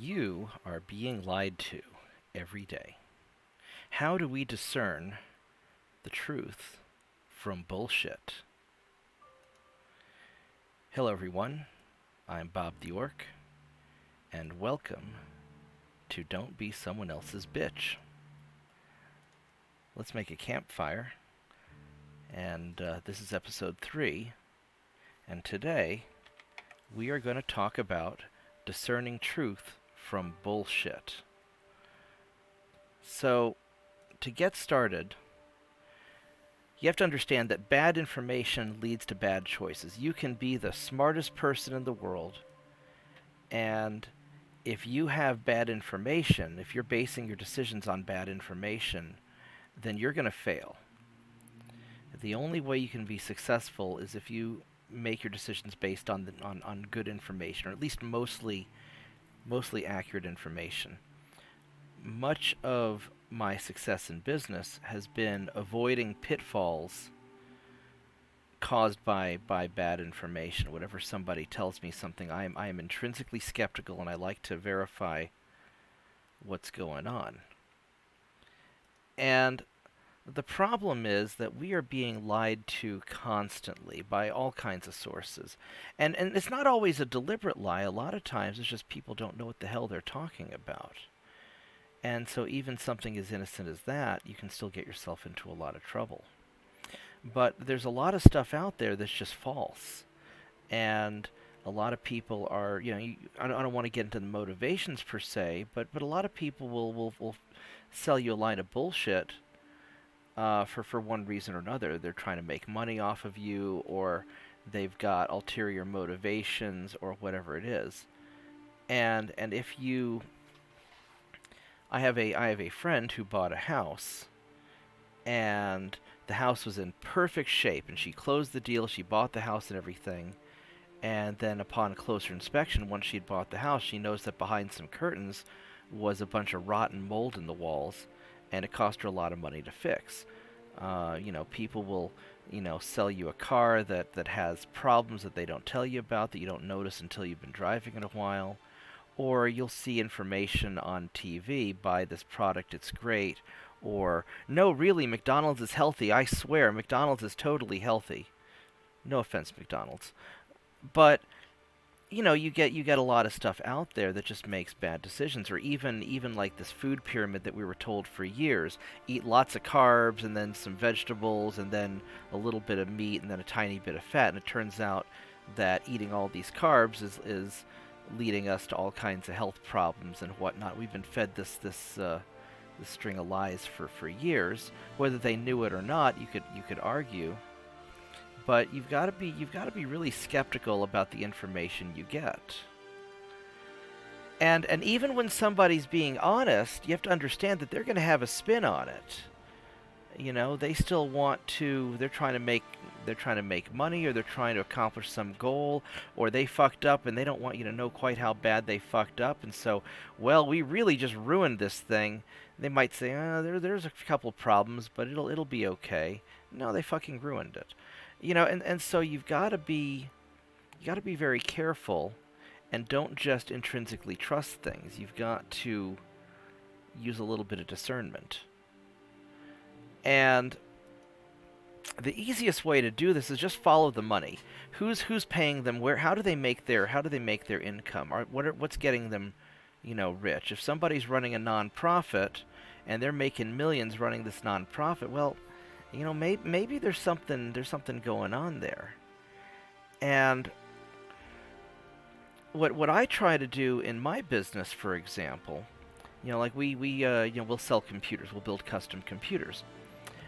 You are being lied to every day. How do we discern the truth from bullshit? Hello, everyone. I'm Bobtheorc, and welcome to Don't Be Someone Else's Bitch. Let's make a campfire, and this is episode 3, and today we are going to talk about discerning truth from bullshit. So, to get started, you have to understand that bad information leads to bad choices. You can be the smartest person in the world, and if you have bad information, if you're basing your decisions on bad information, then you're going to fail. The only way you can be successful is if you make your decisions based on good information, or at least mostly accurate information. Much of my success in business has been avoiding pitfalls caused by bad information. Whenever somebody tells me something, I am intrinsically skeptical, and I like to verify what's going on. And the problem is that we are being lied to constantly by all kinds of sources. And it's not always a deliberate lie. A lot of times it's just people don't know what the hell they're talking about. And so even something as innocent as that, you can still get yourself into a lot of trouble. But there's a lot of stuff out there that's just false. And a lot of people are, I don't want to get into the motivations per se, but a lot of people will sell you a line of bullshit for one reason or another. They're trying to make money off of you, or they've got ulterior motivations, or whatever it is. And if you, I have a friend who bought a house, and the house was in perfect shape, and she closed the deal, she bought the house and everything, and then upon closer inspection, once she'd bought the house, she noticed that behind some curtains was a bunch of rotten mold in the walls, and it cost her a lot of money to fix. People will, sell you a car that has problems that they don't tell you about, that you don't notice until you've been driving it a while. Or you'll see information on TV, buy this product, it's great. Or, no, really, McDonald's is healthy, I swear, McDonald's is totally healthy. No offense, McDonald's. But you get a lot of stuff out there that just makes bad decisions, or even like this food pyramid that we were told for years: eat lots of carbs, and then some vegetables, and then a little bit of meat, and then a tiny bit of fat. And it turns out that eating all these carbs is leading us to all kinds of health problems and whatnot. We've been fed this string of lies for years. Whether they knew it or not, you could argue. But you've got to be really skeptical about the information you get. And even when somebody's being honest, you have to understand that they're going to have a spin on it. They still want to. They're trying to make money, or they're trying to accomplish some goal, or they fucked up and they don't want you to know quite how bad they fucked up. And so, well, we really just ruined this thing. They might say, there's a couple problems, but it'll be okay. No, they fucking ruined it. And so you've got to be very careful, and don't just intrinsically trust things. You've got to use a little bit of discernment. And the easiest way to do this is just follow the money. Who's paying them? Where? How do they make their income? What's getting them, rich? If somebody's running a nonprofit and they're making millions running this nonprofit, well, maybe there's something going on there. And what I try to do in my business, for example, like we'll sell computers, we'll build custom computers,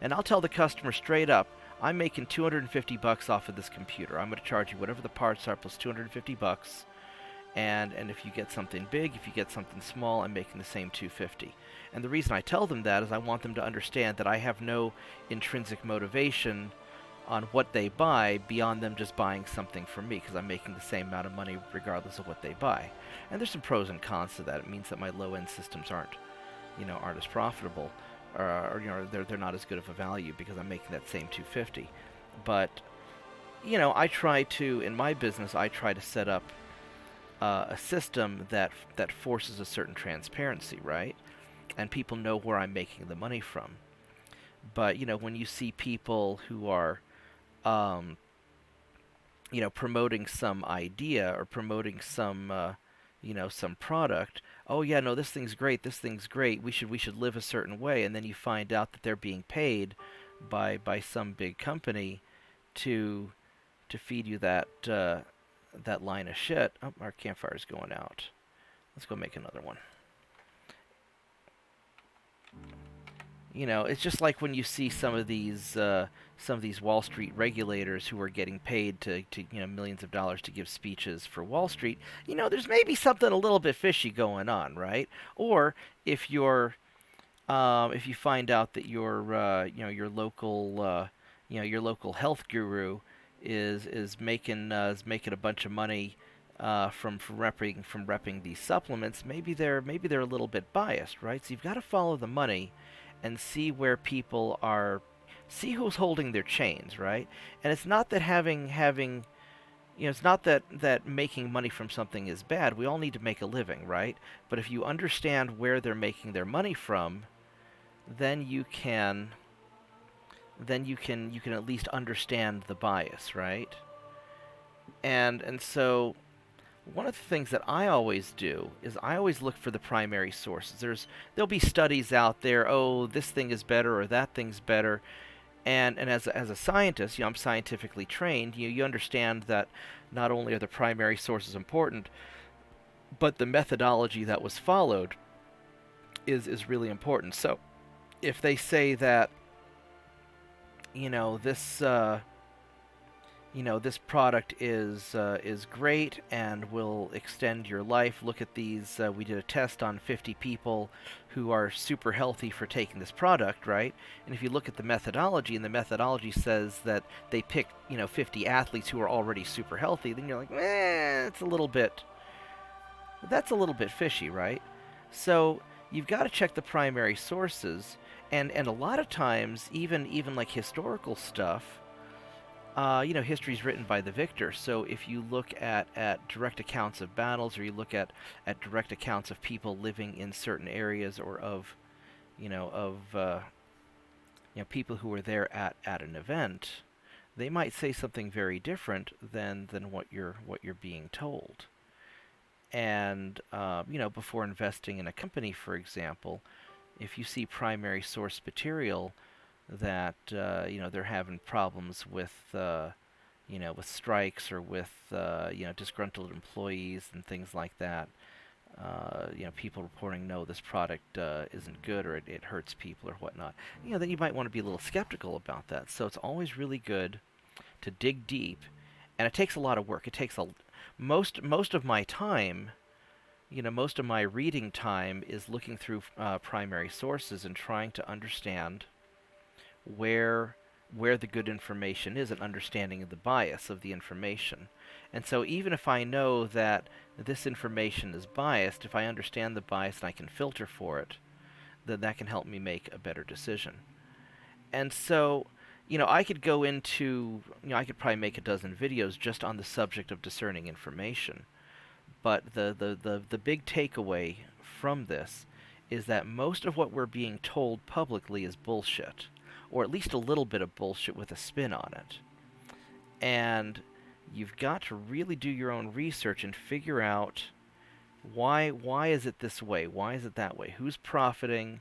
and I'll tell the customer straight up, I'm making $250 off of this computer. I'm going to charge you whatever the parts are plus $250. And if you get something big, if you get something small, I'm making the same $250. And the reason I tell them that is I want them to understand that I have no intrinsic motivation on what they buy beyond them just buying something from me, because I'm making the same amount of money regardless of what they buy. And there's some pros and cons to that. It means that my low-end systems aren't as profitable, or they're not as good of a value because I'm making that same $250. But I try to, in my business, I try to set up a system that forces a certain transparency, right? And people know where I'm making the money from. But when you see people who are um, promoting some idea or promoting some product. Oh yeah, no, this thing's great. This thing's great. We should live a certain way, and then you find out that they're being paid by some big company to feed you that line of shit. Oh, our campfire's going out. Let's go make another one. It's just like when you see some of these Wall Street regulators who are getting paid to millions of dollars to give speeches for Wall Street. There's maybe something a little bit fishy going on, right? Or if if you find out that your local health guru is making a bunch of money from repping these supplements, maybe they're a little bit biased, right? So you've got to follow the money and see where people are, see who's holding their chains, right? And it's not that it's not that making money from something is bad. We all need to make a living, right? But if you understand where they're making their money from, then you can at least understand the bias, right? And so one of the things that I always do is I always look for the primary sources. There'll be studies out there. Oh, this thing is better or that thing's better. And as a scientist, I'm scientifically trained. You understand that not only are the primary sources important, but the methodology that was followed is really important. So if they say that this this product is great and will extend your life. Look at these. We did a test on 50 people who are super healthy for taking this product, right? And if you look at the methodology, and the methodology says that they picked 50 athletes who are already super healthy, then you're like, that's a little bit fishy, right? So you've got to check the primary sources, and a lot of times, even like historical stuff. History is written by the victor. So if you look at direct accounts of battles, or you look at direct accounts of people living in certain areas, or of, people who were there at an event, they might say something very different than what you're being told. And before investing in a company, for example, if you see primary source material that they're having problems with strikes, or with disgruntled employees and things like that. People reporting, no, this product isn't good, or it hurts people or whatnot. Then you might want to be a little skeptical about that. So it's always really good to dig deep, and it takes a lot of work. It takes most of my time. Most of my reading time is looking through primary sources and trying to understand where the good information is, and understanding the bias of the information. And so even if I know that this information is biased, if I understand the bias and I can filter for it, then that can help me make a better decision. And so, I could go into, I could probably make a dozen videos just on the subject of discerning information. But the big takeaway from this is that most of what we're being told publicly is bullshit, or at least a little bit of bullshit with a spin on it. And you've got to really do your own research and figure out why is it this way? Why is it that way? Who's profiting,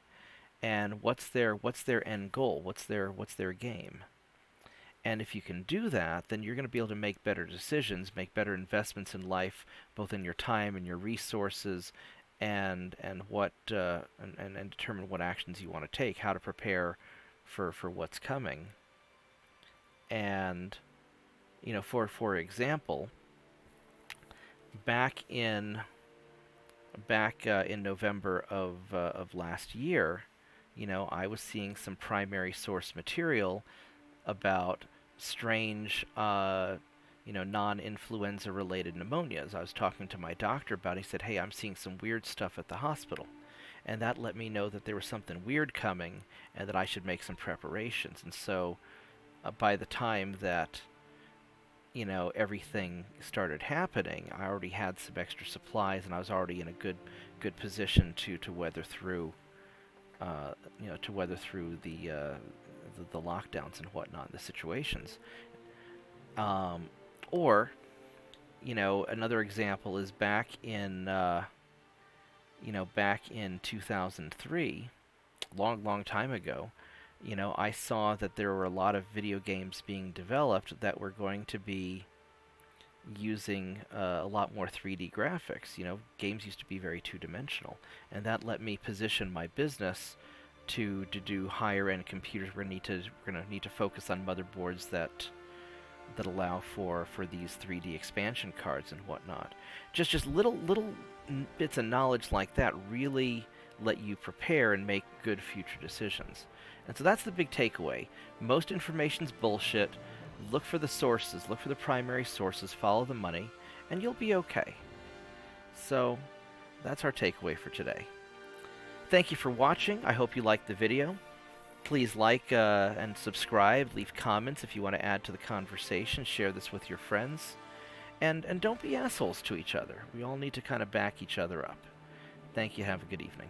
and what's their end goal? What's their game? And if you can do that, then you're going to be able to make better decisions, make better investments in life, both in your time and your resources, and determine what actions you want to take, how to prepare for what's coming. And for example, back in November of last year, I was seeing some primary source material about strange non-influenza related pneumonias. I was talking to my doctor about it. He said, hey, I'm seeing some weird stuff at the hospital. And that let me know that there was something weird coming, and that I should make some preparations. And so by the time that everything started happening, I already had some extra supplies, and I was already in a good position to weather through, to weather through the lockdowns and whatnot, the situations. Or, another example is back in 2003, long time ago. I saw that there were a lot of video games being developed that were going to be using a lot more 3D graphics. Games used to be very two-dimensional, and that let me position my business to do higher-end computers. We're gonna need to focus on motherboards that allow for these 3D expansion cards and whatnot. Just little bits of knowledge like that really let you prepare and make good future decisions. And so that's the big takeaway. Most information's bullshit. Look for the sources, look for the primary sources, follow the money, and you'll be okay. So that's our takeaway for today. Thank you for watching. I hope you liked the video. Please like and subscribe, leave comments if you want to add to the conversation, share this with your friends, and don't be assholes to each other. We all need to kind of back each other up. Thank you, have a good evening.